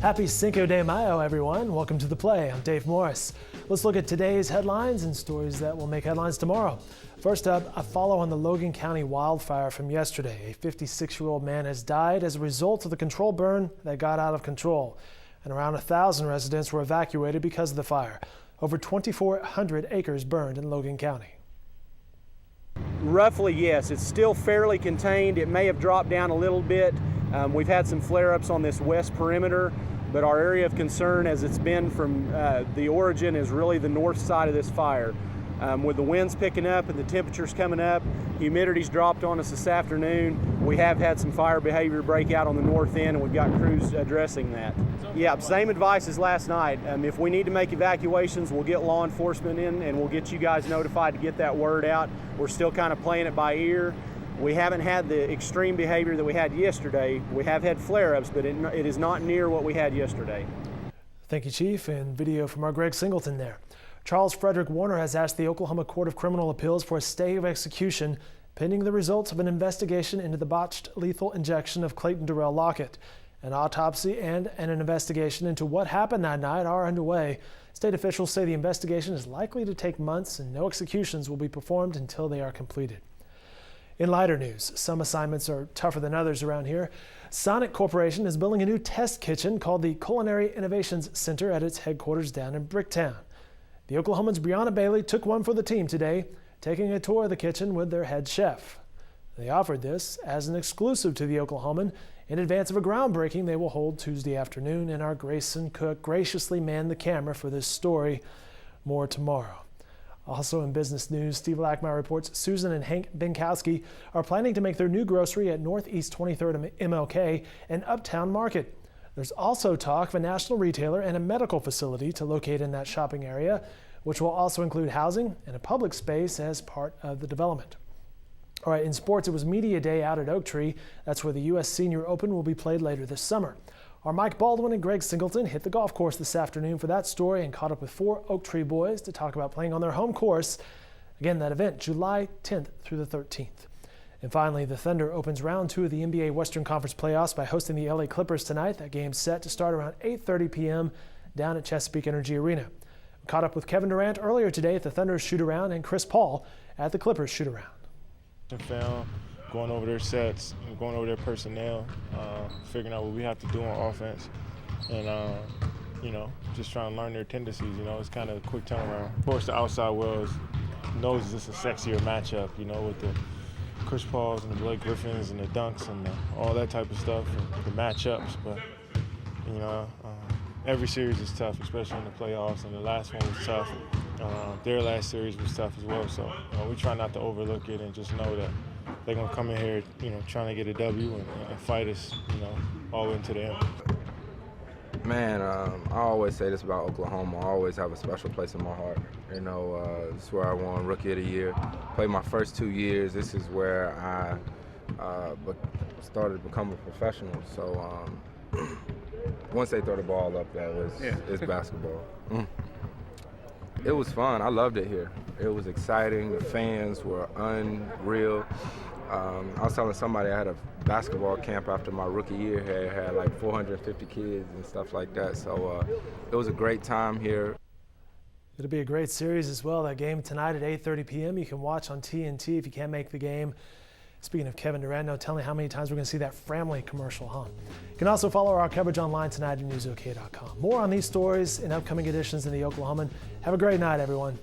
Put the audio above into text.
Happy Cinco de Mayo, everyone. Welcome to The Play. I'm Dave Morris. Let's look at today's headlines and stories that will make headlines tomorrow. First up, a follow on the Logan County wildfire from yesterday. A 56-year-old man has died as a result of the controlled burn that got out of control. And around 1,000 residents were evacuated because of the fire. Over 2,400 acres burned in Logan County. Roughly, yes. It's still fairly contained. It may have dropped down a little bit. We've had some flare-ups on this west perimeter, but our area of concern, as it's been from the origin, is really the north side of this fire. With the winds picking up and the temperatures coming up, humidity's dropped on us this afternoon. We have had some fire behavior break out on the north end, and we've got crews addressing that. Yeah, same advice as last night. If we need to make evacuations, we'll get law enforcement in and we'll get you guys notified to get that word out. We're still kind of playing it by ear. We haven't had the extreme behavior that we had yesterday. We have had flare-ups, but it is not near what we had yesterday. Thank you, Chief. And video from our Greg Singleton there. Charles Frederick Warner has asked the Oklahoma Court of Criminal Appeals for a stay of execution pending the results of an investigation into the botched lethal injection of Clayton Durrell Lockett. An autopsy and an investigation into what happened that night are underway. State officials say the investigation is likely to take months and no executions will be performed until they are completed. In lighter news, some assignments are tougher than others around here. Sonic Corporation is building a new test kitchen called the Culinary Innovations Center at its headquarters down in Bricktown. The Oklahomans' Brianna Bailey took one for the team today, taking a tour of the kitchen with their head chef. They offered this as an exclusive to the Oklahoman in advance of a groundbreaking they will hold Tuesday afternoon, and our Grayson Cook graciously manned the camera for this story. More tomorrow. Also in business news, Steve Lackmeyer reports Susan and Hank Binkowski are planning to make their new grocery at Northeast 23rd MLK an uptown market. There's also talk of a national retailer and a medical facility to locate in that shopping area, which will also include housing and a public space as part of the development. All right, in sports, it was Media Day out at Oak Tree. That's where the U.S. Senior Open will be played later this summer. Our Mike Baldwin and Greg Singleton hit the golf course this afternoon for that story and caught up with 4 Oak Tree boys to talk about playing on their home course. Again, that event, July 10th through the 13th. And finally, the Thunder opens round 2 of the NBA Western Conference playoffs by hosting the LA Clippers tonight. That game's set to start around 8:30 p.m. down at Chesapeake Energy Arena. We caught up with Kevin Durant earlier today at the Thunder's shoot-around and Chris Paul at the Clippers shoot-around. Film, going over their sets, going over their personnel, figuring out what we have to do on offense, and just trying to learn their tendencies. It's kind of a quick turnaround. Of course, the outside world knows it's a sexier matchup. With the Chris Pauls and the Blake Griffins and the dunks and all that type of stuff, and the matchups. But every series is tough, especially in the playoffs. And the last one was tough. Their last series was tough as well. So we try not to overlook it and just know that they're gonna come in here, trying to get a W and fight us, all the way into the end. Man, I always say this about Oklahoma. I always have a special place in my heart. It's where I won Rookie of the Year. Played my first 2 years. This is where I started to become a professional. So once they throw the ball up, it's basketball. It was fun. I loved it here. It was exciting. The fans were unreal. I was telling somebody I had a basketball camp after my rookie year here. Had like 450 kids and stuff like that. So it was a great time here. It'll be a great series as well. That game tonight at 8:30 p.m. you can watch on TNT if you can't make the game. Speaking of Kevin Durant, no telling how many times we're going to see that Framley commercial, huh? You can also follow our coverage online tonight at newsok.com. More on these stories in upcoming editions in the Oklahoman. Have a great night, everyone.